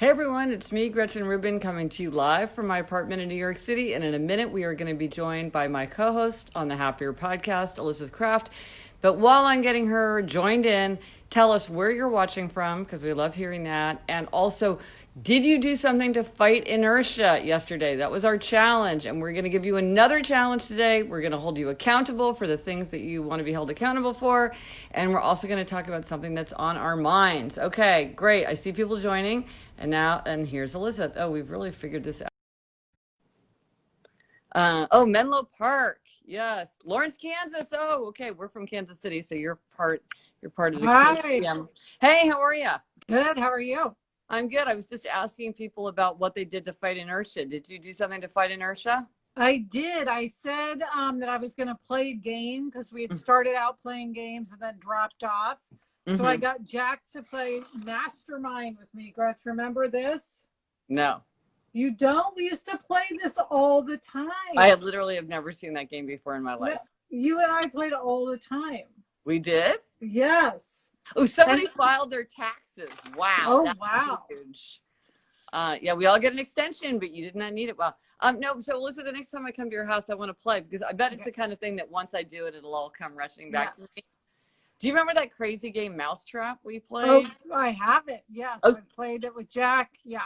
Hey everyone, it's me, Gretchen Rubin, coming to you live from my apartment in New York City. And in a minute, we are going to be joined by my co-host on the Happier podcast, Elizabeth Kraft. But while I'm getting her joined in, tell us where you're watching from, because we love hearing that. And also, did you do something to fight inertia yesterday? That was our challenge. And we're going to give you another challenge today. We're going to hold you accountable for the things that you want to be held accountable for. And we're also going to talk about something that's on our minds. Okay, great. I see people joining. And here's Elizabeth. Oh, we've really figured this out. Menlo Park. Yes. Lawrence, Kansas. Oh, okay. We're from Kansas City, so you're part of the Hi. KCM. Hey, how are you? Good. How are you? I'm good. I was just asking people about what they did to fight inertia. Did you do something to fight inertia? I did. I said that I was going to play a game because we had started out playing games and then dropped off. So I got Jack to play Mastermind with me. Gretch, remember this? No. You don't? We used to play this all the time. I literally have never seen that game before in my life. You and I played it all the time. We did? Yes. Oh, somebody filed their taxes. Wow. Oh, wow. Huge. Yeah, we all get an extension, but you did not need it. Well, no. So, Melissa, the next time I come to your house, I want to play because I bet it's the kind of thing that once I do it, it'll all come rushing back to me. Do you remember that crazy game Mousetrap we played? Oh, I have it. Yes, I played it with Jack. Yeah.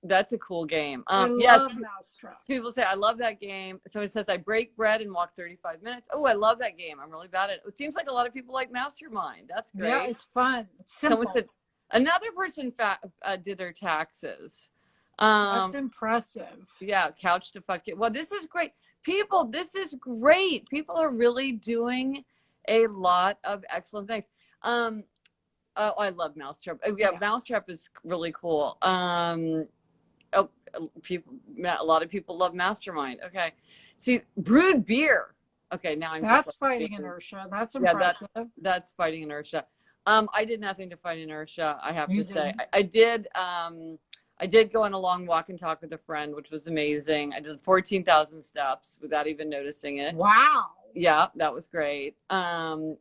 That's a cool game. I love Mousetrap. People say, I love that game. Someone says, I break bread and walk 35 minutes. Oh, I love that game. I'm really bad at it. It seems like a lot of people like Mastermind. That's great. Yeah, it's fun. It's simple. Someone said, another person did their taxes. That's impressive. Yeah, couch to fuck it. Well, this is great. People, this is great. People are really doing a lot of excellent things. Oh, I love Mousetrap. Oh, yeah, Mousetrap is really cool. A lot of people love Mastermind. Okay. See, brewed beer. Okay, now that's fighting inertia. That's impressive. Yeah, that's fighting inertia. I did nothing to fight inertia, I have to say. I did go on a long walk and talk with a friend, which was amazing. I did 14,000 steps without even noticing it. Wow. Yeah, that was great. But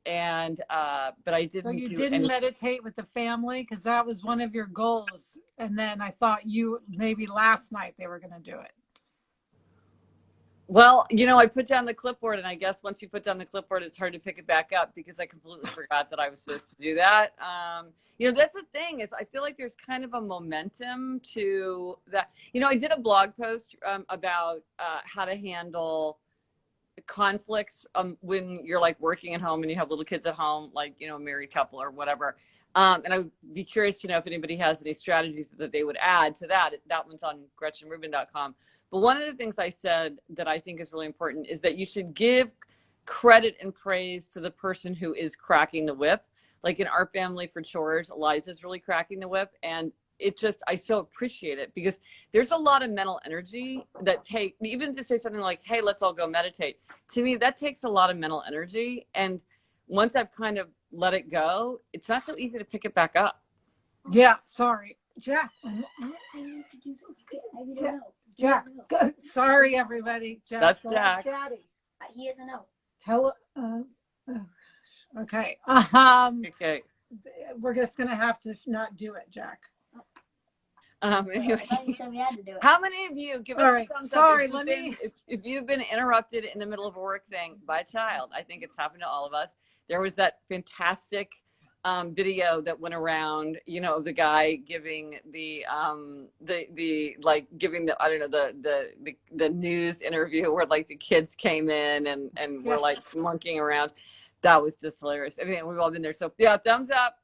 I didn't. So you didn't meditate with the family because that was one of your goals, and then I thought maybe last night they were going to do it. Well, I put down the clipboard, and I guess once you put down the clipboard, it's hard to pick it back up because I completely forgot that I was supposed to do that. That's the thing is I feel like there's kind of a momentum to that. I did a blog post about how to handle conflicts when you're like working at home and you have little kids at home, like a married couple or whatever, and I would be curious to know if anybody has any strategies that they would add to that. That one's on GretchenRubin.com. But one of the things I said that I think is really important is that you should give credit and praise to the person who is cracking the whip. Like in our family for chores, Eliza's really cracking the whip, and I so appreciate it because there's a lot of mental energy that even to say something like, hey, let's all go meditate. To me, that takes a lot of mental energy. And once I've kind of let it go, it's not so easy to pick it back up. Yeah. Sorry, Jack. Jack. Sorry, everybody. Jack. That's Jack. Daddy. He doesn't know. Okay. Okay. We're just going to have to not do it, Jack. Anyway, You said we had to do it. how many of you give us All right, a thumbs sorry, up if you've been interrupted in the middle of a work thing by a child? I think it's happened to all of us. There was that fantastic video that went around, of the guy giving the news interview where like the kids came in and were like monkeying around. That was just hilarious. I mean, we've all been there. So yeah, thumbs up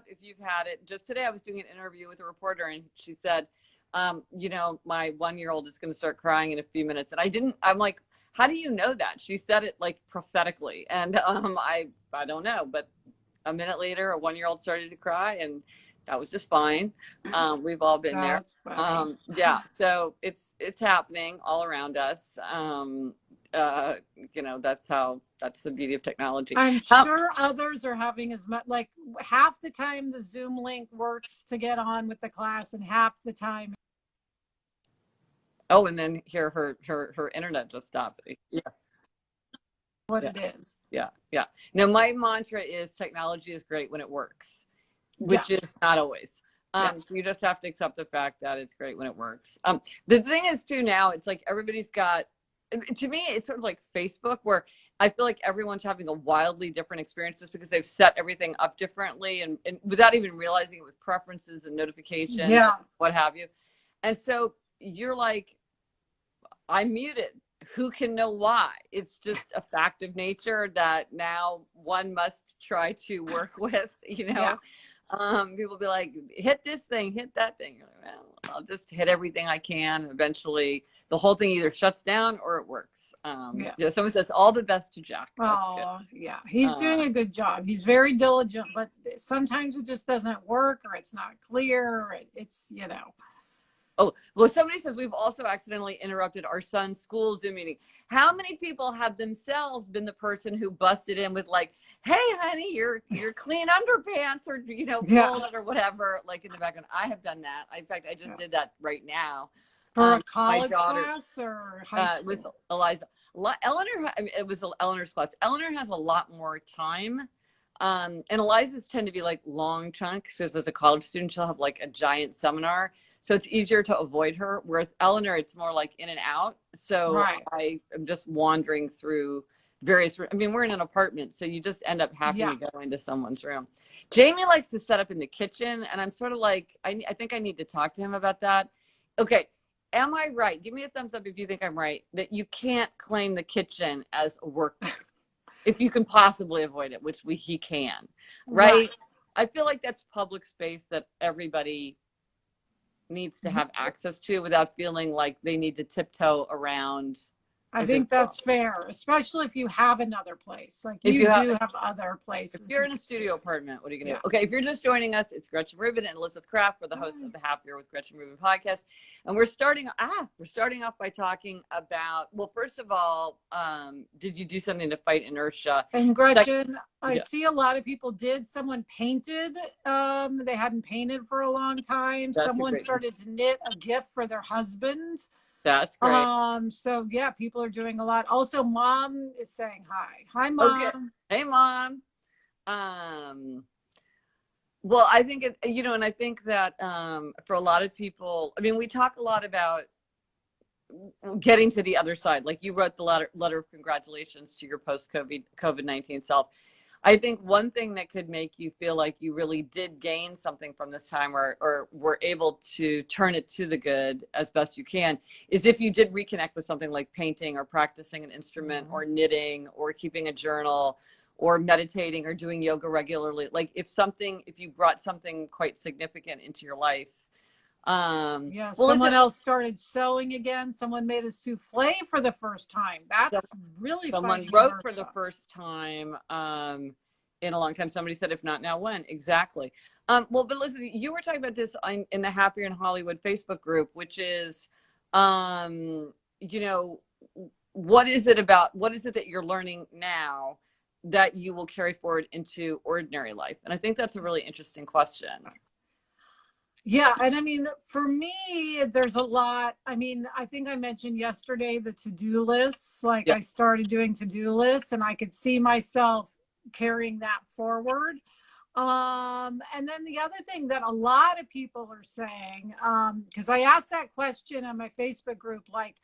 if you've had it. Just today I was doing an interview with a reporter and she said, my 1-year-old is going to start crying in a few minutes. And I'm like, how do you know that? She said it like prophetically. And I don't know, but a minute later, a 1-year-old started to cry and that was just fine. We've all been there. Yeah. So it's happening all around us. That's the beauty of technology. I'm sure others are having as much, like half the time the Zoom link works to get on with the class and half the time. Oh, and then here her internet just stopped. Yeah. It is. Yeah. Now my mantra is technology is great when it works, which is not always. Yes. So you just have to accept the fact that it's great when it works. The thing is too now, it's like everybody's got, to me, it's sort of like Facebook where I feel like everyone's having a wildly different experience just because they've set everything up differently and without even realizing it with preferences and notifications, Yeah. and what have you. And so you're like, I'm muted. Who can know why? It's just a fact of nature that now one must try to work with, you know. Yeah. People be like, hit this thing, hit that thing. You're like, well, I'll just hit everything I can. Eventually, the whole thing either shuts down or it works. Yeah, someone says all the best to Jack. That's good. Oh, yeah. He's doing a good job. He's very diligent, but sometimes it just doesn't work or it's not clear. Or it's, you know. Oh, well, somebody says we've also accidentally interrupted our son's school Zoom meeting. How many people have themselves been the person who busted in with like, hey, honey, your clean underpants or, you know, folded or whatever, like in the background. I have done that. In fact, I just did that right now. For a college class or high school? With Eliza. Eleanor, I mean, it was Eleanor's class. Eleanor has a lot more time. And Eliza's tend to be like long chunks because as a college student, she'll have like a giant seminar. So it's easier to avoid her. Whereas Eleanor, it's more like in and out. So I am just wandering through various, I mean, we're in an apartment, so you just end up having to go into someone's room. Jamie likes to set up in the kitchen. And I'm sort of like, I think I need to talk to him about that. Okay. Am I right? Give me a thumbs up if you think I'm right, that you can't claim the kitchen as a workplace if you can possibly avoid it, which he can, right? I feel like that's public space that everybody needs to have access to without feeling like they need to tiptoe around. I think that's fair, especially if you have another place. Like you do have other places. If you're in a studio apartment, what are you going to do? Okay, if you're just joining us, it's Gretchen Rubin and Elizabeth Kraft. We're the hosts of the Happier with Gretchen Rubin podcast. And we're starting off by talking about, well, first of all, did you do something to fight inertia? And Gretchen, I see a lot of people did. Someone painted. They hadn't painted for a long time. Someone started to knit a gift for their husband. That's great. So yeah, people are doing a lot. Also, Mom is saying hi. Hi, Mom. Okay. Hey, Mom. Well, I think and I think that for a lot of people, I mean, we talk a lot about getting to the other side. Like you wrote the letter of congratulations to your post-COVID-19 self. I think one thing that could make you feel like you really did gain something from this time or were able to turn it to the good as best you can is if you did reconnect with something like painting or practicing an instrument or knitting or keeping a journal or meditating or doing yoga regularly. Like if you brought something quite significant into your life. Someone else started sewing again. Someone made a souffle for the first time. That's really someone wrote for the first time in a long time. Somebody said, if not now, when? Exactly. But listen, you were talking about this in the Happier in Hollywood Facebook group, which is, what is it that you're learning now that you will carry forward into ordinary life? And I think that's a really interesting question. Yeah. And I mean, for me, there's a lot. I mean, I think I mentioned yesterday the to-do lists. Like I started doing to-do lists and I could see myself carrying that forward. And then the other thing that a lot of people are saying, because I asked that question on my Facebook group, like,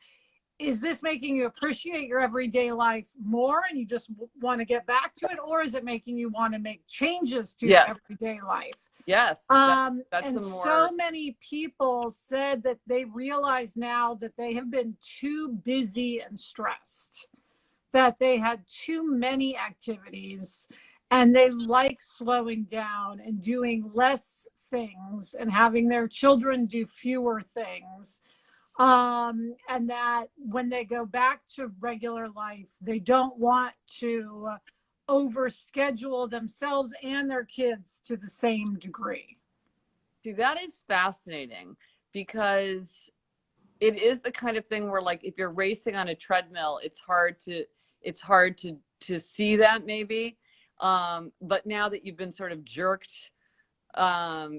is this making you appreciate your everyday life more and you just want to get back to it? Or is it making you want to make changes to your everyday life? Yes. And so many people said that they realize now that they have been too busy and stressed, that they had too many activities and they like slowing down and doing less things and having their children do fewer things. And that when they go back to regular life, they don't want to overschedule themselves and their kids to the same degree. See, that is fascinating because it is the kind of thing where, like, if you're racing on a treadmill, it's hard to see that maybe. But now that you've been sort of jerked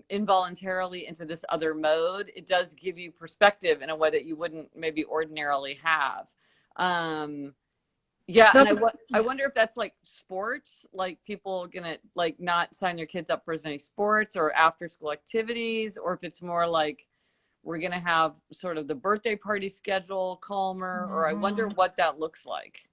involuntarily into this other mode, it does give you perspective in a way that you wouldn't maybe ordinarily have. Yeah, So, and I wonder if that's like sports, like people gonna like not sign their kids up for as many sports or after school activities, or if it's more like we're gonna have sort of the birthday party schedule calmer, or I wonder mhm. what that looks like.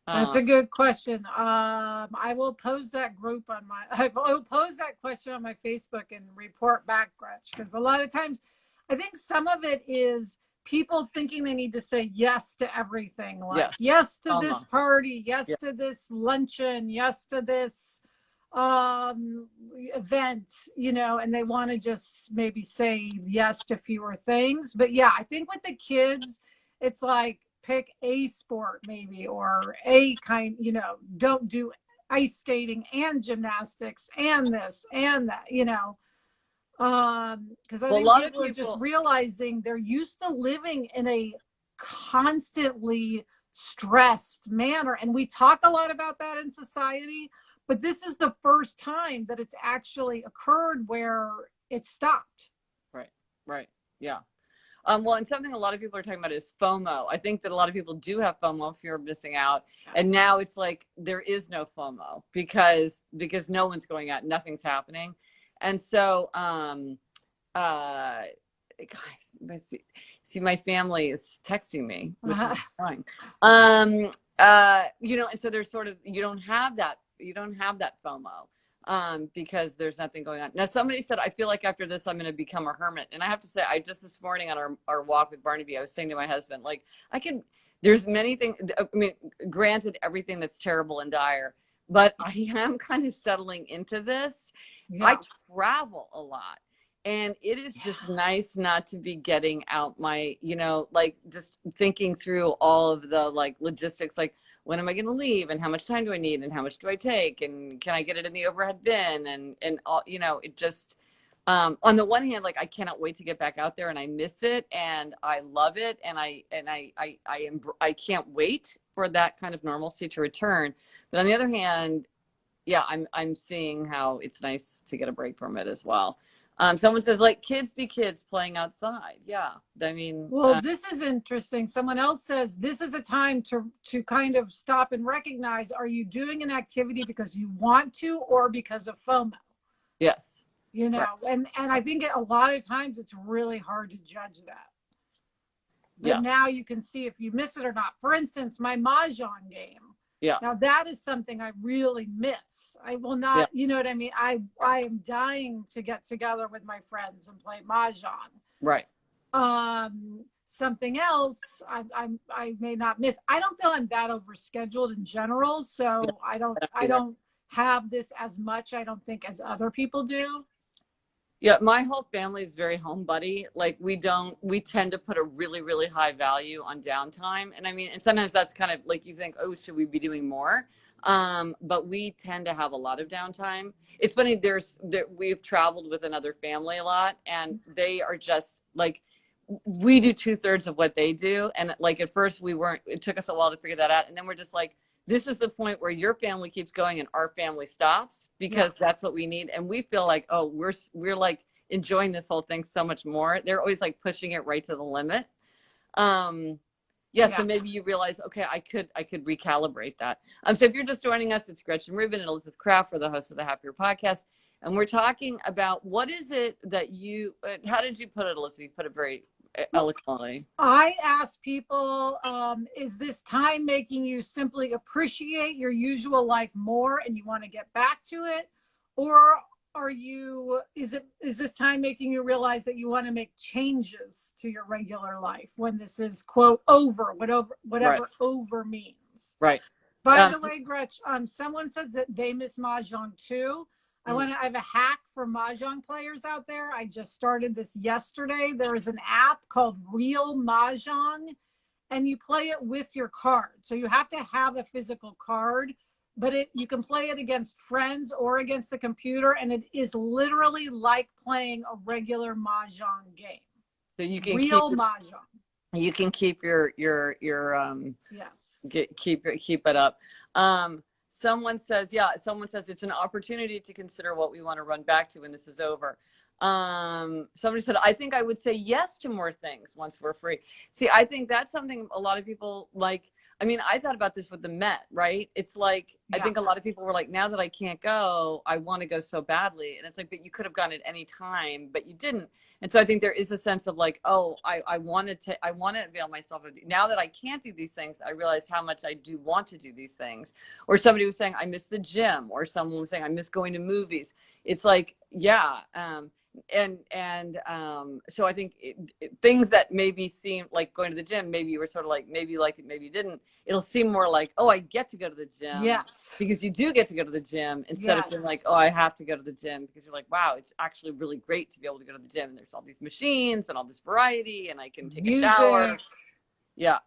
That's Um, a good question. I will pose that group on my, I will pose that question on my Facebook and report back, Gretch, because a lot of times I think some of it is people thinking they need to say yes to everything, like yes, yes to this FOMO. party, yes Yeah, to this luncheon, yes to this event, and they want to just maybe say yes to fewer things. But yeah, I think with the kids, it's like pick a sport maybe, or a kind, don't do ice skating and gymnastics and this and that, because I well, a think lot of people are just people, realizing they're used to living in a constantly stressed manner, and we talk a lot about that in society, but this is the first time that it's actually occurred where it stopped. right, right, yeah. Well, and something a lot of people are talking about is FOMO. I think that a lot of people do have FOMO, fear of missing out, and now it's like there is no FOMO because no one's going out, nothing's happening, and so guys, see, my family is texting me, which is annoying. And so there's sort of you don't have that FOMO because there's nothing going on. Now, somebody said, I feel like after this, I'm going to become a hermit. And I have to say, I just this morning on our walk with Barnaby, I was saying to my husband, like, there's many things. I mean, granted, everything that's terrible and dire, but I am kind of settling into this. Yeah. I travel a lot. And it is just nice not to be getting out my, like just thinking through all of the like logistics, like when am I going to leave and how much time do I need and how much do I take and can I get it in the overhead bin and all, it just, on the one hand, like I cannot wait to get back out there and I miss it and I love it and I can't wait for that kind of normalcy to return. But on the other hand, yeah, I'm seeing how it's nice to get a break from it as well. Someone says like kids be kids playing outside. Yeah, I mean, Well, this is interesting. Someone else says this is a time to kind of stop and recognize, are you doing an activity because you want to or because of FOMO? yes, Right. And I think a lot of times it's really hard to judge that. But yeah, now you can see if you miss it or not. For instance, my Mahjong game. yeah, Now that is something I really miss. I will not, yeah, you know what I mean? I am dying to get together with my friends and play Mahjong. right. Something else I may not miss. I don't feel I'm that overscheduled in general, so I don't have this as much, I don't think, as other people do. Yeah, my whole family is very homebody. Like we tend to put a really, really high value on downtime. And I mean, and sometimes that's kind of like you think, oh, should we be doing more? But we tend to have a lot of downtime. It's funny, we've traveled with another family a lot and they are just like, we do 2/3 of what they do. And like at first it took us a while to figure that out. And then we're just like, this is the point where your family keeps going and our family stops because that's what we need. And we feel like, oh, we're like enjoying this whole thing so much more. They're always like pushing it right to the limit. So maybe you realize, okay, I could recalibrate that. So if you're just joining us, it's Gretchen Rubin and Elizabeth Kraft. We're the hosts of the Happier Podcast. And we're talking about what is it that how did you put it, Elizabeth? You put it very eloquently. I ask people, is this time making you simply appreciate your usual life more and you want to get back to it? Or is this time making you realize that you want to make changes to your regular life when this is, quote, over, whatever over means? Right. By the way, Gretch, someone says that they miss Mahjong too. I have a hack for Mahjong players out there. I just started this yesterday. There is an app called Real Mahjong, and you play it with your card. So you have to have a physical card, but you can play it against friends or against the computer, and it is literally like playing a regular Mahjong game. So you can Mahjong. You can keep your yes. keep it up. Someone says it's an opportunity to consider what we want to run back to when this is over. Somebody said, I think I would say yes to more things once we're free. See, I think that's something a lot of people like. I mean, I thought about this with the Met, right? It's like, I think a lot of people were like, now that I can't go, I want to go so badly. And it's like, but you could have gone at any time, but you didn't. And so I think there is a sense of like, oh, I want to avail myself of, now that I can't do these things, I realize how much I do want to do these things. Or somebody was saying, I miss the gym, or someone was saying, I miss going to movies. It's like, yeah. So I think things that maybe seem like going to the gym, maybe you were sort of like, maybe you liked it, maybe you didn't. It'll seem more like, oh, I get to go to the gym. Yes. Because you do get to go to the gym, instead of being like, oh, I have to go to the gym, because you're like, wow, it's actually really great to be able to go to the gym. And there's all these machines and all this variety, and I can take a shower. Yeah.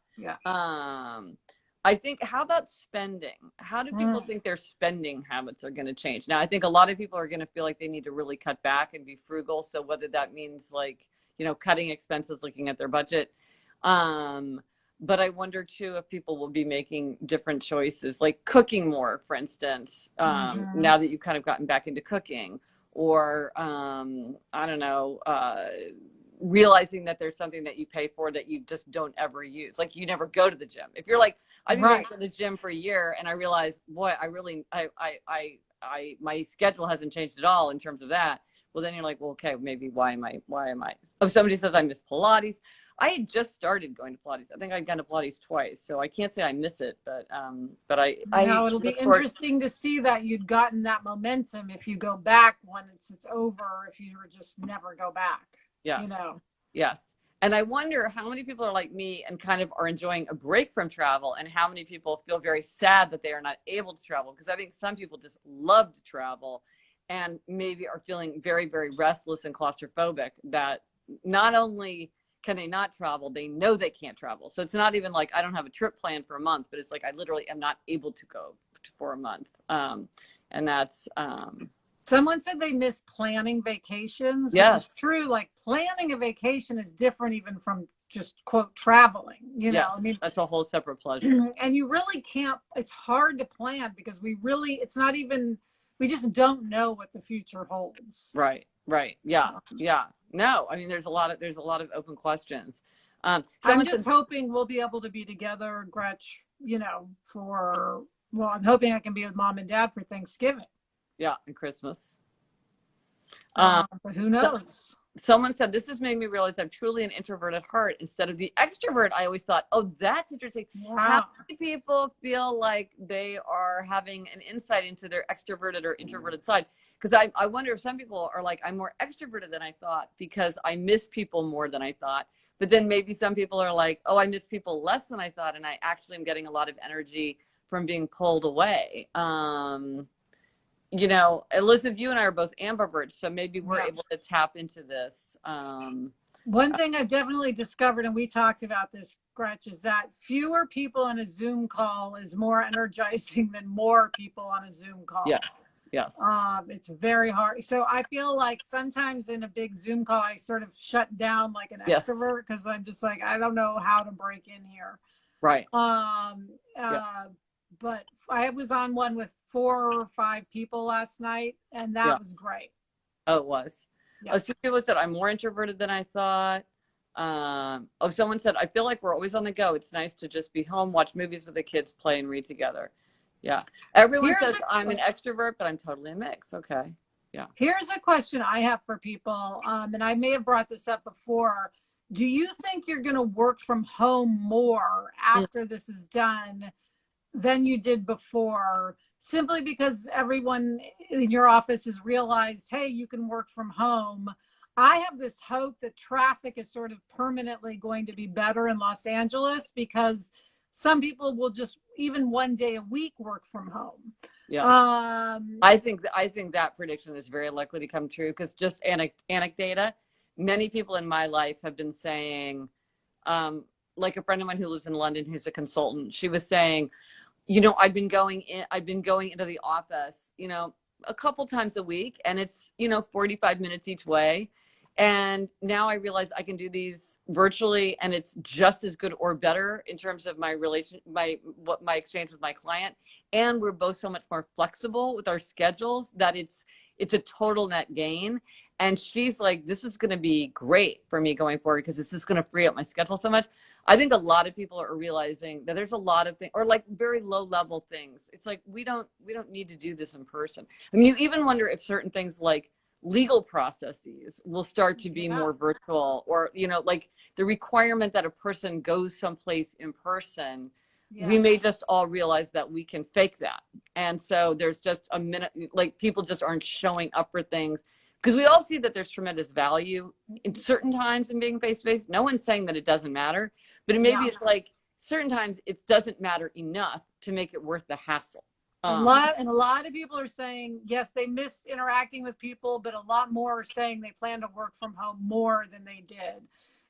I think, how about spending? How do people think their spending habits are going to change? Now, I think a lot of people are going to feel like they need to really cut back and be frugal. So whether that means like, cutting expenses, looking at their budget. But I wonder too, if people will be making different choices, like cooking more, for instance, now that you've kind of gotten back into cooking, or, I don't know, realizing that there's something that you pay for that you just don't ever use. Like, you never go to the gym. If you're like, I've been going to the gym for a year, and I realize, boy, my schedule hasn't changed at all in terms of that. Well, then you're like, well, okay, maybe why am I? Oh, somebody says I miss Pilates. I had just started going to Pilates. I think I'd gone to Pilates twice, so I can't say I miss it, but it'll be interesting to see that you'd gotten that momentum if you go back once it's over, if you were just never go back. Yes. Yes. And I wonder how many people are like me and kind of are enjoying a break from travel, and how many people feel very sad that they are not able to travel. Because I think some people just love to travel and maybe are feeling very, very restless and claustrophobic, that not only can they not travel, they know they can't travel. So it's not even like I don't have a trip planned for a month, but it's like I literally am not able to go for a month. And that's... Someone said they miss planning vacations, which is true. Like, planning a vacation is different even from just, quote, traveling, know, I mean, that's a whole separate pleasure. And you really can't, it's hard to plan, because we just don't know what the future holds. Right. Yeah. No, I mean, there's a lot of open questions. I'm just hoping we'll be able to be together, Gretch, I'm hoping I can be with Mom and Dad for Thanksgiving. Yeah, and Christmas. But who knows? Someone said, this has made me realize I'm truly an introvert at heart instead of the extrovert. I always thought, oh, that's interesting. Wow. How many people feel like they are having an insight into their extroverted or introverted side? Because I wonder if some people are like, I'm more extroverted than I thought because I miss people more than I thought. But then maybe some people are like, oh, I miss people less than I thought, and I actually am getting a lot of energy from being pulled away. Elizabeth, you and I are both ambiverts, so maybe we're able to tap into this. One thing I've definitely discovered, and we talked about this, Gretch, is that fewer people on a Zoom call is more energizing than more people on a Zoom call. Yes. It's very hard. So I feel like sometimes in a big Zoom call, I sort of shut down like an extrovert, because I'm just like, I don't know how to break in here. Right. But I was on one with 4 or 5 people last night, and that was great. Oh, it was. Yeah. Some people said I'm more introverted than I thought. Someone said, I feel like we're always on the go. It's nice to just be home, watch movies with the kids, play and read together. Yeah. Everyone says I'm an extrovert, but I'm totally a mix. Okay. Yeah. Here's a question I have for people, and I may have brought this up before. Do you think you're going to work from home more after this is done than you did before, simply because everyone in your office has realized, hey, you can work from home? I have this hope that traffic is sort of permanently going to be better in Los Angeles, because some people will just, even one day a week, work from home. Yeah. I think that prediction is very likely to come true, because just anecdata, many people in my life have been saying, like a friend of mine who lives in London, who's a consultant, she was saying, I've been going into the office, a couple times a week, and it's, 45 minutes each way. And now I realize I can do these virtually, and it's just as good or better in terms of my exchange with my client. And we're both so much more flexible with our schedules that it's a total net gain. And she's like, this is going to be great for me going forward because this is going to free up my schedule so much. I think a lot of people are realizing that there's a lot of things, or like very low level things. It's like, we don't need to do this in person. I mean, you even wonder if certain things like legal processes will start to be more virtual, or, you know, like the requirement that a person goes someplace in person. We may just all realize that we can fake that. And so there's just a minute, like people just aren't showing up for things, because we all see that there's tremendous value in certain times in being face to face. No one's saying that it doesn't matter, but maybe it's like certain times it doesn't matter enough to make it worth the hassle. A lot of people are saying, yes, they missed interacting with people, but a lot more are saying they plan to work from home more than they did.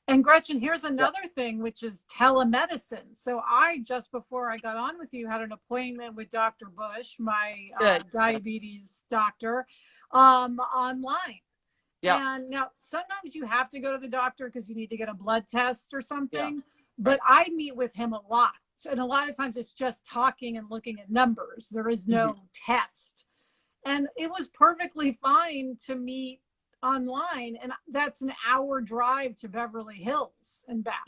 And Gretchen, here's another thing, which is telemedicine. So I, just before I got on with you, had an appointment with Dr. Bush, my diabetes doctor, online. And now sometimes you have to go to the doctor because you need to get a blood test or something, but I meet with him a lot. And a lot of times it's just talking and looking at numbers. There is no test. And it was perfectly fine to meet online, and that's an hour drive to Beverly Hills and back.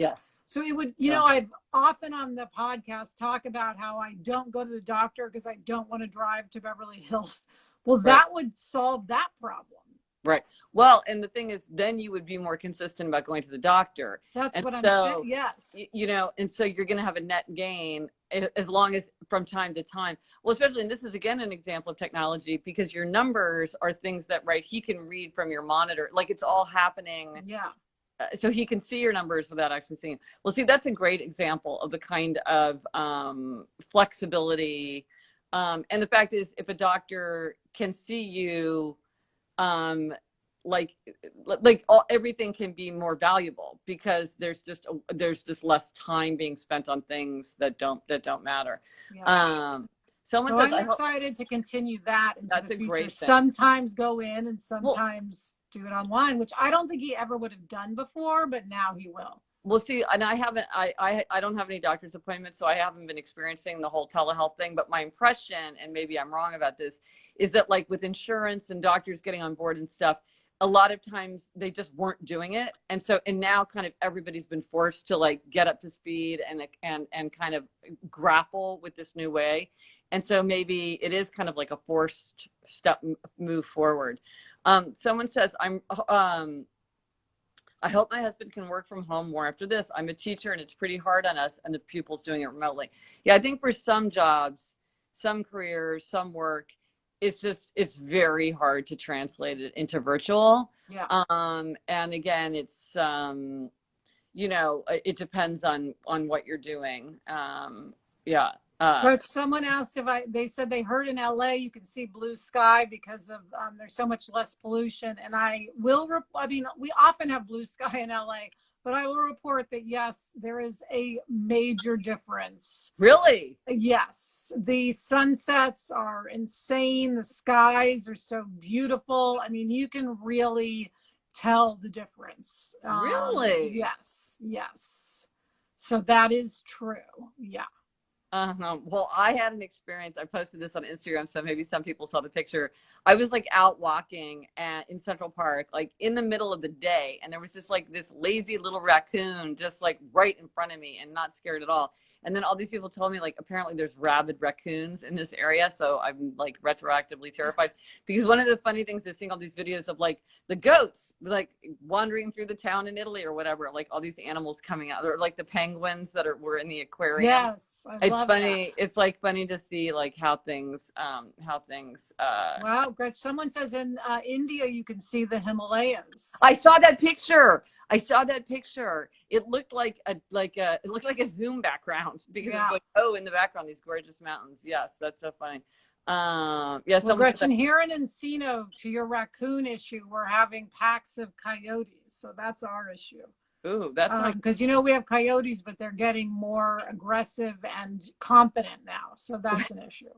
So it would, you know, I've often on the podcast talk about how I don't go to the doctor because I don't want to drive to Beverly Hills. Well, that would solve that problem. Right. Well, and the thing is, then you would be more consistent about going to the doctor. That's what I'm saying. Yes. You know, and so you're going to have a net gain as long as from time to time. Well, especially, and this is again an example of technology, because your numbers are things that, he can read from your monitor. Like it's all happening. So he can see your numbers without actually seeing. Well, see, that's a great example of the kind of flexibility. And the fact is, if a doctor can see you, everything can be more valuable because there's just less time being spent on things that don't matter. Someone says, I'm excited to continue that into that's the a future. great thing. Sometimes go in and sometimes do it online, which I don't think he ever would have done before, but now he will. We'll see. And I don't have any doctor's appointments, so I haven't been experiencing the whole telehealth thing. But my impression, and maybe I'm wrong about this, is that like with insurance and doctors getting on board and stuff, a lot of times they just weren't doing it. And now kind of everybody's been forced to like get up to speed and kind of grapple with this new way. And so maybe it is kind of like a forced move forward. Someone says, I hope my husband can work from home more after this. I'm a teacher and it's pretty hard on us and the pupils doing it remotely. Yeah, I think for some jobs, some careers, some work, it's very hard to translate it into virtual. And again, it's, you know, it depends on what you're doing. But someone asked they said they heard in LA you can see blue sky because of there's so much less pollution. And we often have blue sky in LA, but I will report that yes, there is a major difference. Really? Yes. The sunsets are insane. The skies are so beautiful. I mean, you can really tell the difference. Really? Yes. So that is true. Yeah. Well, I had an experience. I posted this on Instagram, so maybe some people saw the picture. I was like out walking in Central Park, like in the middle of the day, and there was just like this lazy little raccoon just like right in front of me and not scared at all. And then all these people told me like apparently there's rabid raccoons in this area, so I'm like retroactively terrified, because one of the funny things is seeing all these videos of like the goats like wandering through the town in Italy or whatever, like all these animals coming out, or like the penguins that were in the aquarium. Yes, it's funny. That. It's like funny to see like how things. Wow, Gretchen. Someone says in India you can see the Himalayas. I saw that picture. It looked like a Zoom background, because it's like, in the background, these gorgeous mountains. Yes, that's so funny. Yes. Well, Gretchen, here in Encino, to your raccoon issue, we're having packs of coyotes, so that's our issue. Ooh, that's because you know we have coyotes, but they're getting more aggressive and confident now, so that's an issue.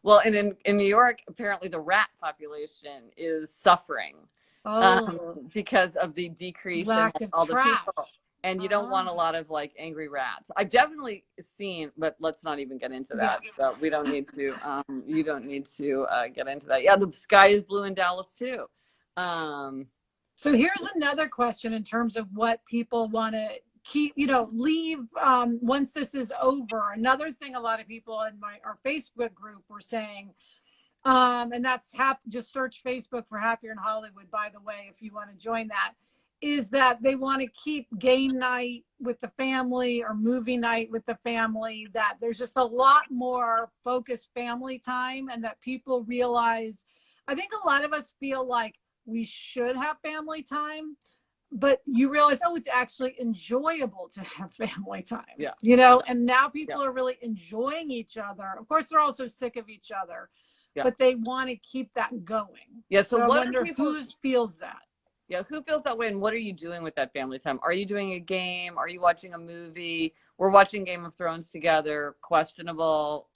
Well, and in New York, apparently the rat population is suffering. Because of the decrease in all the people, and you don't want a lot of like angry rats. I've definitely seen, but let's not even get into that. So we don't need to. You don't need to get into that. Yeah, the sky is blue in Dallas too. So here's another question in terms of what people want to keep, leave once this is over. Another thing a lot of people in our Facebook group were saying, and that's just search Facebook for Happier in Hollywood, by the way, if you want to join that, is that they want to keep game night with the family or movie night with the family, that there's just a lot more focused family time, and that people realize, I think a lot of us feel like we should have family time, but you realize, oh, it's actually enjoyable to have family time. Yeah. And now people are really enjoying each other. Of course, they're also sick of each other, but they want to keep that going. Yeah. So I what wonder who feels that? Yeah, who feels that way, and what are you doing with that family time? Are you doing a game? Are you watching a movie? We're watching Game of Thrones together. Questionable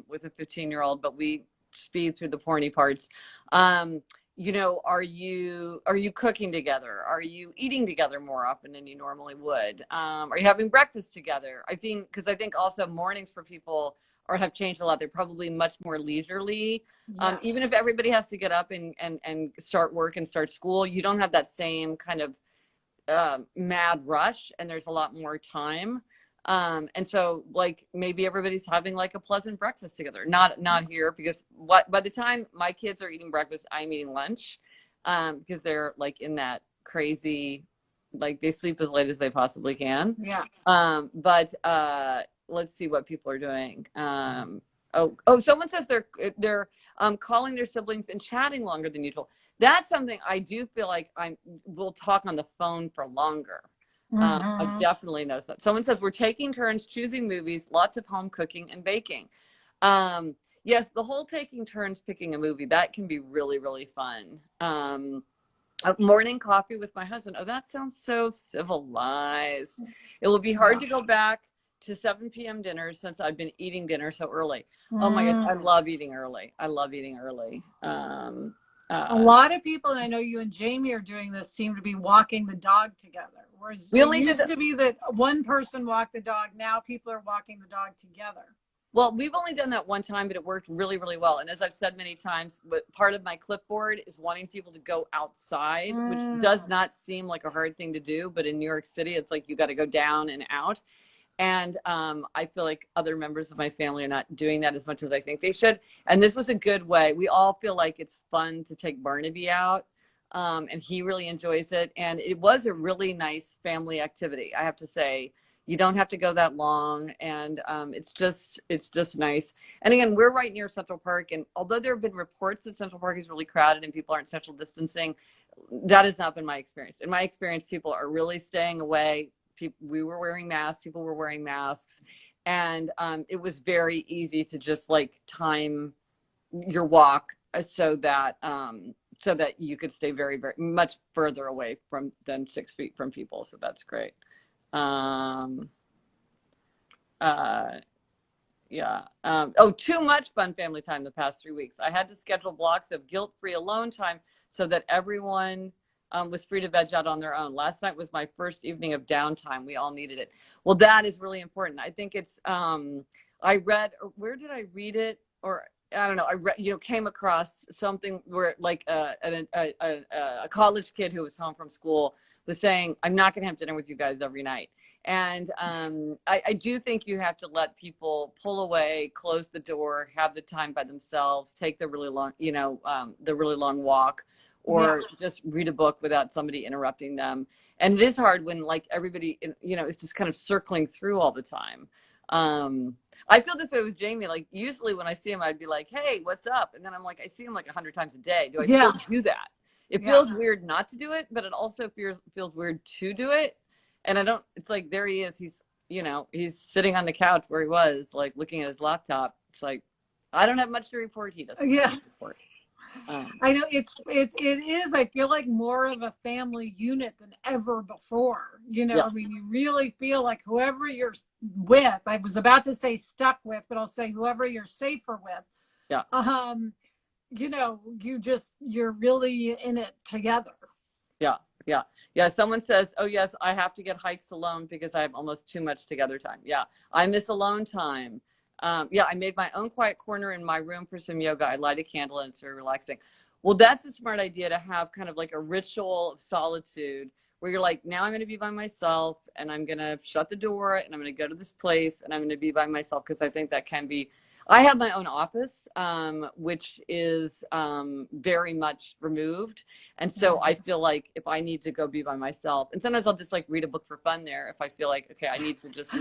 with a 15-year-old, but we speed through the porny parts. Are you cooking together? Are you eating together more often than you normally would? Are you having breakfast together? I think also mornings for people have changed a lot. They're probably much more leisurely. Yes. Even if everybody has to get up and start work and start school, you don't have that same kind of mad rush, and there's a lot more time. And so like maybe everybody's having like a pleasant breakfast together. Not here, because by the time my kids are eating breakfast, I'm eating lunch, because they're like in that crazy, like they sleep as late as they possibly can. Yeah. But let's see what people are doing. Someone says they're calling their siblings and chatting longer than usual. That's something I do feel like we'll talk on the phone for longer. I definitely noticed that. Someone says we're taking turns choosing movies, lots of home cooking and baking. Yes, the whole taking turns picking a movie, that can be really, really fun. Morning coffee with my husband. Oh, that sounds so civilized. It will be hard to go back to 7 p.m. dinners since I've been eating dinner so early. Oh my gosh, I love eating early. I love eating early. A lot of people, and I know you and Jamie are doing this, seem to be walking the dog together. Whereas it used to be that one person walked the dog. Now people are walking the dog together. Well, we've only done that one time, but it worked really, really well. And as I've said many times, but part of my clipboard is wanting people to go outside, which does not seem like a hard thing to do. But in New York City, it's like you got to go down and out. And I feel like other members of my family are not doing that as much as I think they should. And this was a good way. We all feel like it's fun to take Barnaby out, and he really enjoys it. And it was a really nice family activity, I have to say. You don't have to go that long, and it's just nice. And again, we're right near Central Park, and although there have been reports that Central Park is really crowded and people aren't social distancing, that has not been my experience. In my experience, people are really staying away. We were wearing masks, people were wearing masks, and it was very easy to just like time your walk so that you could stay very, very much further away than 6 feet from people. So that's great. Too much fun family time the past 3 weeks. I had to schedule blocks of guilt-free alone time so that everyone was free to veg out on their own. Last night was my first evening of downtime. We all needed it. Well, that is really important. I think it's, I read, or where did I read it? Or I don't know. I read, came across something where like a college kid who was home from school was saying, I'm not going to have dinner with you guys every night. And I do think you have to let people pull away, close the door, have the time by themselves, take the really long, the really long walk, or just read a book without somebody interrupting them. And it is hard when like everybody, is just kind of circling through all the time. I feel this way with Jamie. Like usually when I see him, I'd be like, hey, what's up? And then I'm like, I see him like 100 times a day. Do I still do that? It feels weird not to do it, but it also feels weird to do it. And it's like, there he is. He's sitting on the couch where he was, like looking at his laptop. It's like, I don't have much to report. He doesn't have much to report. I know it is, I feel like more of a family unit than ever before. I mean, you really feel like whoever you're with, I was about to say stuck with, but I'll say whoever you're safer with. Yeah. You're really in it together. Yeah. Someone says, oh yes, I have to get hikes alone because I have almost too much together time. Yeah. I miss alone time. I made my own quiet corner in my room for some yoga. I light a candle and it's very relaxing. Well, that's a smart idea to have kind of like a ritual of solitude where you're like, now I'm going to be by myself and I'm going to shut the door and I'm going to go to this place and I'm going to be by myself, because I think that can be. I have my own office, which is very much removed. And so I feel like if I need to go be by myself, and sometimes I'll just like read a book for fun there if I feel like, okay, I need to just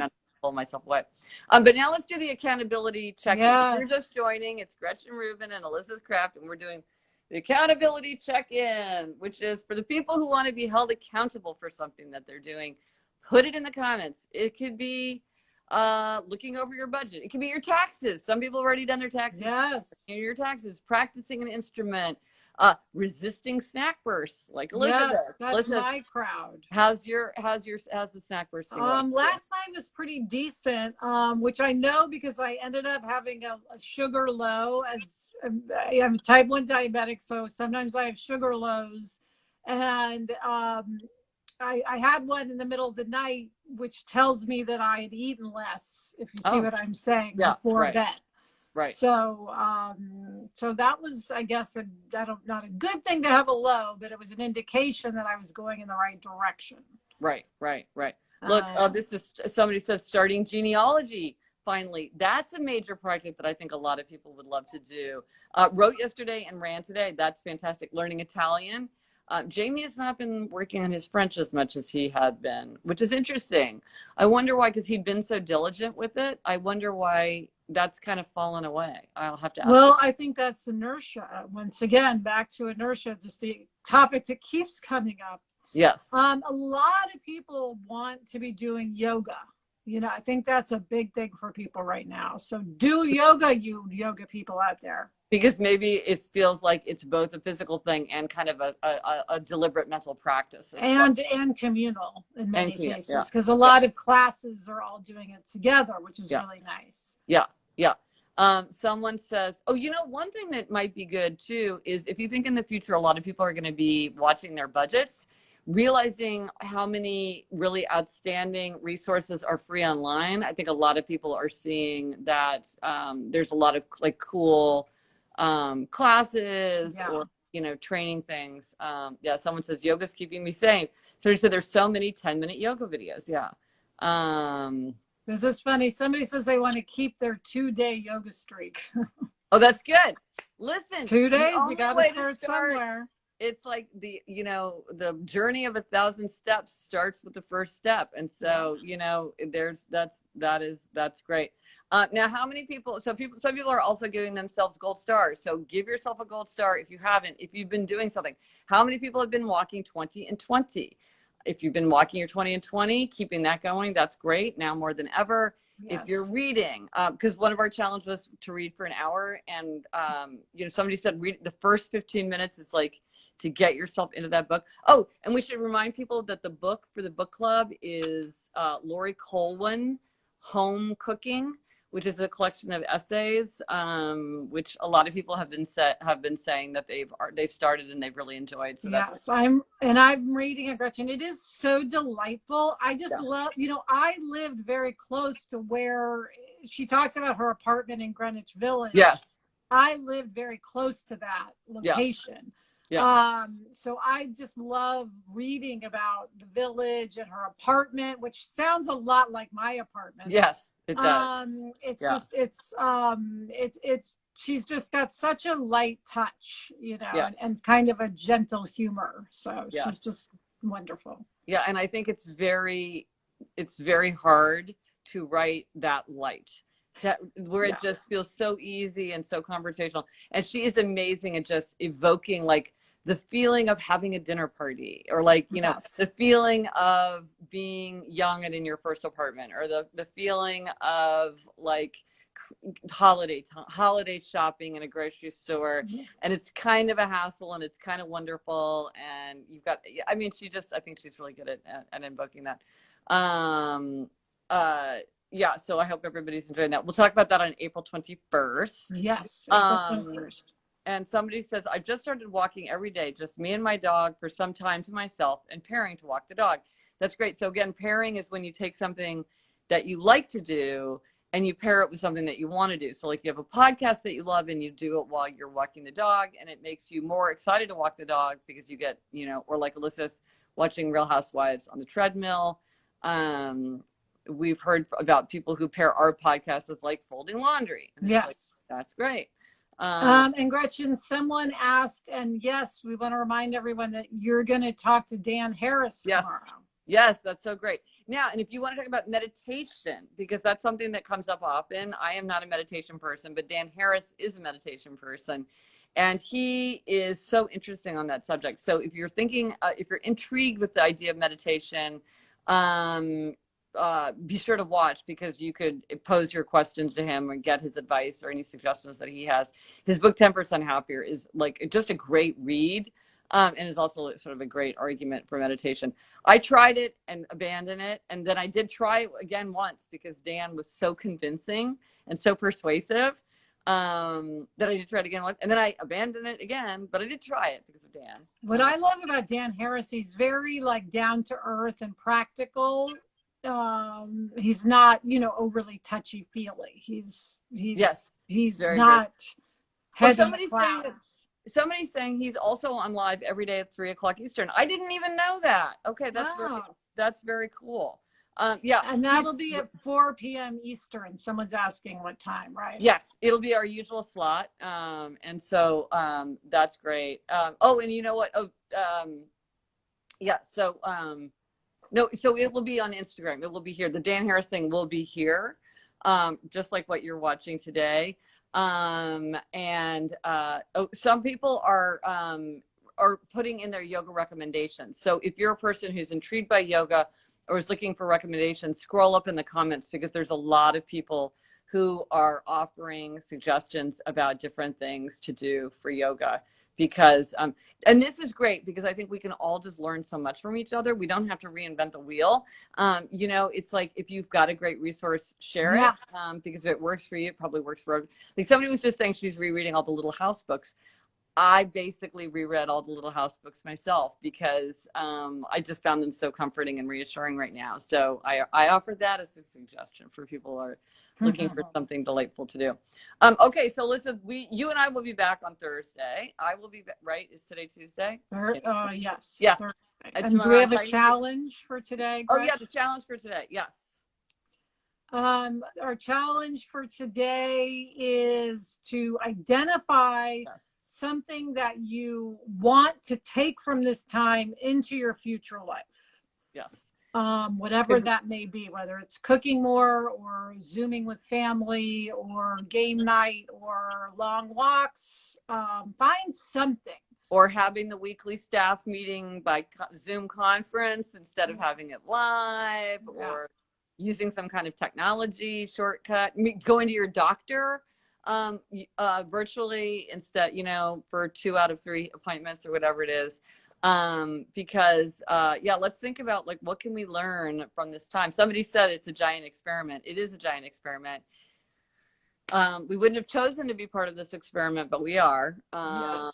pull myself away. But now let's do the accountability check-in. Yes. If you're just joining, it's Gretchen Rubin and Elizabeth Kraft, and we're doing the accountability check-in, which is for the people who want to be held accountable for something that they're doing. Put it in the comments. It could be looking over your budget. It could be your taxes. Some people have already done their taxes. Yes. Your taxes, practicing an instrument, resisting snack bursts, like Elizabeth. Yes, that's Elizabeth, my crowd. how's the snack burst going? Last night was pretty decent, which I know because I ended up having a sugar low. As I'm a type 1 diabetic, so sometimes I have sugar lows, and I had one in the middle of the night, which tells me that I had eaten less, if you see what I'm saying, before bed. Right. So, so that was, I guess, not a good thing to have a low, but it was an indication that I was going in the right direction. Right. Look, this is, somebody says starting genealogy. Finally, that's a major project that I think a lot of people would love to do. Wrote yesterday and ran today. That's fantastic. Learning Italian. Jamie has not been working on his French as much as he had been, which is interesting. I wonder why, because he'd been so diligent with it. I wonder why that's kind of fallen away. I'll have to ask. Well, I think that's inertia. Once again, back to inertia, just the topic that keeps coming up. Yes. A lot of people want to be doing yoga. You know, I think that's a big thing for people right now. So do yoga, you yoga people out there. Because maybe it feels like it's both a physical thing and kind of a deliberate mental practice. And communal in many cases, because a lot of classes are all doing it together, which is really nice. Yeah. Someone says, oh, you know, one thing that might be good too is if you think in the future a lot of people are going to be watching their budgets, realizing how many really outstanding resources are free online. I think a lot of people are seeing that there's a lot of like cool classes or, you know, training things. Someone says yoga's keeping me sane. So there's so many 10-minute yoga videos. This is funny. Somebody says they want to keep their 2-day yoga streak. Oh, that's good. Listen, 2 days, you got to start somewhere. It's like the journey of 1,000 steps starts with the first step. And so, you know, that's great. Now, how many people, some people are also giving themselves gold stars. So give yourself a gold star if you haven't, if you've been doing something. How many people have been walking 20 and 20? If you've been walking your 20 and 20, keeping that going, that's great. Now more than ever. Yes. If you're reading, because one of our challenges was to read for an hour. And, you know, somebody said read the first 15 minutes is like to get yourself into that book. Oh, and we should remind people that the book for the book club is Lori Colwin, Home Cooking, which is a collection of essays, which a lot of people have been saying that they've started and they've really enjoyed. So yes, I'm reading it, Gretchen. It is so delightful. I just love, you know, I lived very close to where she talks about her apartment in Greenwich Village. Yes. I lived very close to that location. So I just love reading about the village and her apartment, which sounds a lot like my apartment. Yes, it does. She's just got such a light touch, you know, and kind of a gentle humor. So she's just wonderful. Yeah. And I think it's very hard to write that light. Where it just feels so easy and so conversational. And she is amazing at just evoking like the feeling of having a dinner party, or like, you know, the feeling of being young and in your first apartment, or the feeling of like holiday shopping in a grocery store. And it's kind of a hassle and it's kind of wonderful. And you've got, I mean, I think she's really good at invoking that. So I hope everybody's enjoying that. We'll talk about that on April 21st. Yes, April 21st. And somebody says, I've just started walking every day, just me and my dog for some time to myself, and pairing to walk the dog. That's great. So again, pairing is when you take something that you like to do and you pair it with something that you want to do. So like you have a podcast that you love and you do it while you're walking the dog, and it makes you more excited to walk the dog because you get, you know, or like Elizabeth watching Real Housewives on the treadmill. We've heard about people who pair our podcast with like folding laundry. And Yes. like, that's great. And Gretchen, someone asked, and yes, we want to remind everyone that you're going to talk to Dan Harris tomorrow. Yes, that's so great. Now, and if you want to talk about meditation, because that's something that comes up often, I am not a meditation person, but Dan Harris is a meditation person. And he is so interesting on that subject. So if you're thinking, if you're intrigued with the idea of meditation, be sure to watch, because you could pose your questions to him and get his advice or any suggestions that he has. His book 10% Happier is like just a great read, and is also sort of a great argument for meditation. I tried it and abandoned it, and then I did try it again once because Dan was so convincing and so persuasive, that I did try it again once, and then I abandoned it again, but I did try it because of Dan. What I love about Dan Harris, he's very like down to earth and practical. He's not, you know, overly touchy feely. He's not head in the clouds. Somebody's saying he's also on live every day at 3:00 Eastern. I didn't even know that. Okay, that's very cool. Yeah, and that'll be at 4 p.m. Eastern. Someone's asking what time, right? Yes, it'll be our usual slot. And so that's great. Oh, and you know what? Yeah. So no, so it will be on Instagram. It will be here. The Dan Harris thing will be here, just like what you're watching today. Some people are putting in their yoga recommendations. So if you're a person who's intrigued by yoga or is looking for recommendations, scroll up in the comments, because there's a lot of people who are offering suggestions about different things to do for yoga. Because, and this is great because I think we can all just learn so much from each other. We don't have to reinvent the wheel. You know, it's like, if you've got a great resource, share it, because if it works for you, it probably works for everyone. Like somebody was just saying she's rereading all the Little House books. I basically reread all the Little House books myself because I just found them so comforting and reassuring right now. So I offered that as a suggestion for people who are looking for something delightful to do. Okay, so listen, you and I will be back on Thursday. I will be right. Is today Tuesday? Yes. Yeah. Thursday. And do we have a challenge for today, Gretchen? Oh yeah, the challenge for today. Yes. Our challenge for today is to identify something that you want to take from this time into your future life. Yes. Whatever that may be, whether it's cooking more or Zooming with family or game night or long walks, find something. Or having the weekly staff meeting by Zoom conference instead of having it live, or using some kind of technology shortcut, going to your doctor virtually instead, you know, for 2 out of 3 appointments or whatever it is. Because let's think about like, what can we learn from this time? Somebody said it's a giant experiment. It is a giant experiment. We wouldn't have chosen to be part of this experiment, but we are. And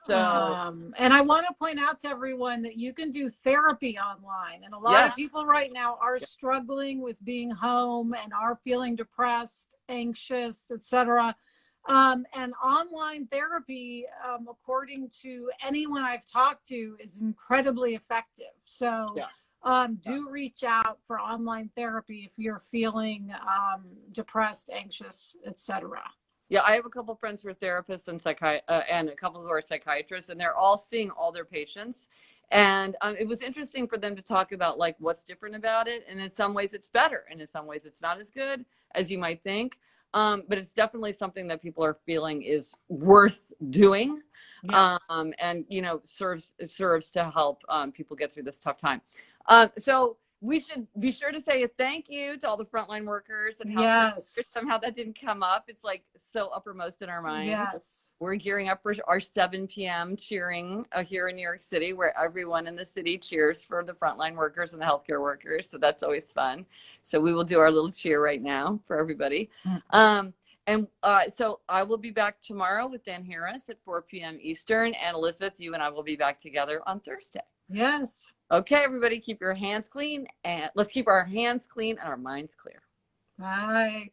I want to point out to everyone that you can do therapy online, and a lot of people right now are struggling with being home and are feeling depressed, anxious, etc. And online therapy, according to anyone I've talked to, is incredibly effective. So do reach out for online therapy if you're feeling depressed, anxious, etc. Yeah, I have a couple friends who are therapists and a couple who are psychiatrists, and they're all seeing all their patients. And it was interesting for them to talk about like what's different about it. And in some ways it's better, and in some ways it's not as good as you might think. But it's definitely something that people are feeling is worth doing. Yes. And, you know, serves to help people get through this tough time. So we should be sure to say a thank you to all the frontline workers and somehow that didn't come up. It's like so uppermost in our minds. Yes. We're gearing up for our 7 p.m. cheering here in New York City, where everyone in the city cheers for the frontline workers and the healthcare workers. So that's always fun. So we will do our little cheer right now for everybody. So I will be back tomorrow with Dan Harris at 4 p.m. Eastern, and Elizabeth, you and I will be back together on Thursday. Yes. Okay, everybody, keep your hands clean, and let's keep our hands clean and our minds clear. Bye.